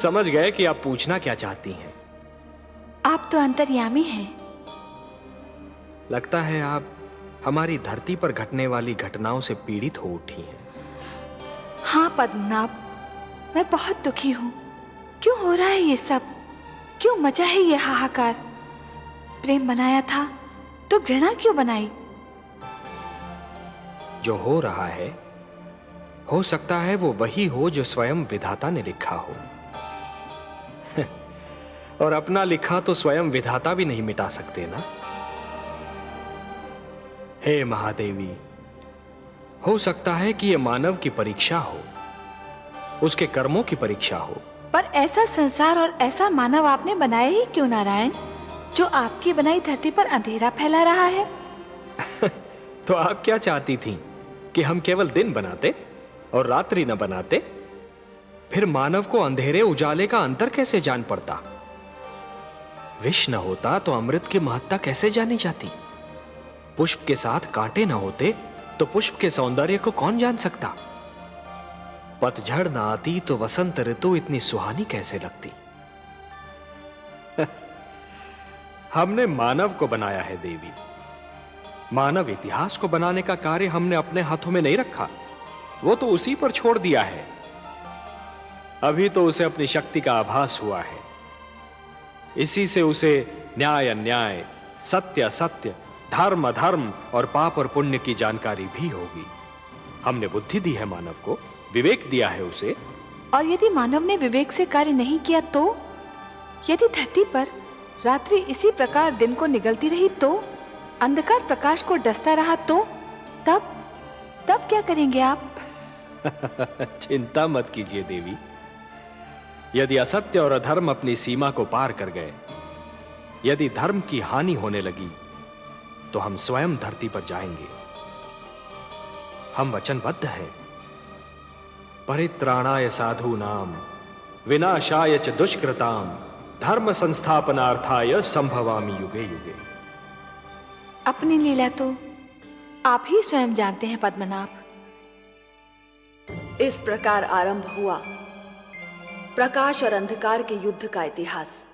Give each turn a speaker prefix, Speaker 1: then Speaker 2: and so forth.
Speaker 1: समझ गए कि आप पूछना क्या चाहती हैं।
Speaker 2: आप तो अंतर्यामी हैं।
Speaker 1: लगता है आप हमारी धरती पर घटने वाली घटनाओं से पीड़ित हो उठी हैं।
Speaker 2: हाँ पद्मनाभ, मैं बहुत दुखी हूँ। क्यों हो रहा है ये सब? क्यों मचा है ये हाहाकार? प्रेम बनाया था तो घृणा क्यों बनाई?
Speaker 1: जो हो रहा है, हो सकता है वो वही हो जो स्वयं विधाता ने लिखा हो। और अपना लिखा तो स्वयं विधाता भी नहीं मिटा सकते ना। हे महादेवी, हो सकता है कि यह मानव की परीक्षा हो, उसके कर्मों की परीक्षा हो।
Speaker 2: पर ऐसा संसार और ऐसा मानव आपने बनाया ही क्यों नारायण, जो आपकी बनाई धरती पर अंधेरा फैला रहा है?
Speaker 1: तो आप क्या चाहती थीं कि हम केवल दिन बनाते और रात्रि न बनाते? फिर मानव को अंधेरे उजाले का अंतर कैसे जान पड़ता? विष न होता तो अमृत की महत्ता कैसे जानी जाती? पुष्प के साथ कांटे न होते तो पुष्प के सौंदर्य को कौन जान सकता? पतझड़ न आती तो वसंत ऋतु इतनी सुहानी कैसे लगती? हमने मानव को बनाया है देवी। मानव इतिहास को बनाने का कार्य हमने अपने हाथों में नहीं रखा, वो तो उसी पर छोड़ दिया है। अभी तो उसे अपनी शक्ति का आभास हुआ है। इसी से उसे न्याय अन्याय, सत्य असत्य, धर्म अधर्म और पाप और पुण्य की जानकारी भी होगी। हमने बुद्धि दी है मानव को, विवेक दिया है उसे।
Speaker 2: और यदि मानव ने विवेक से कार्य नहीं किया तो? यदि धरती पर रात्रि इसी प्रकार दिन को निगलती रही तो? अंधकार प्रकाश को डसता रहा तो? तब क्या करेंगे आप?
Speaker 1: चिंता मत कीजिए देवी। यदि असत्य और अधर्म अपनी सीमा को पार कर गए, यदि धर्म की हानि होने लगी, तो हम स्वयं धरती पर जाएंगे। हम वचनबद्ध हैं। परित्राणाय साधूनाम विनाशाय च दुष्कृताम धर्म संस्थापनार्थाय संभवामि युगे युगे।
Speaker 2: अपनी लीला तो आप ही स्वयं जानते हैं पद्मनाभ।
Speaker 3: इस प्रकार आरंभ हुआ प्रकाश और अंधकार के युद्ध का इतिहास।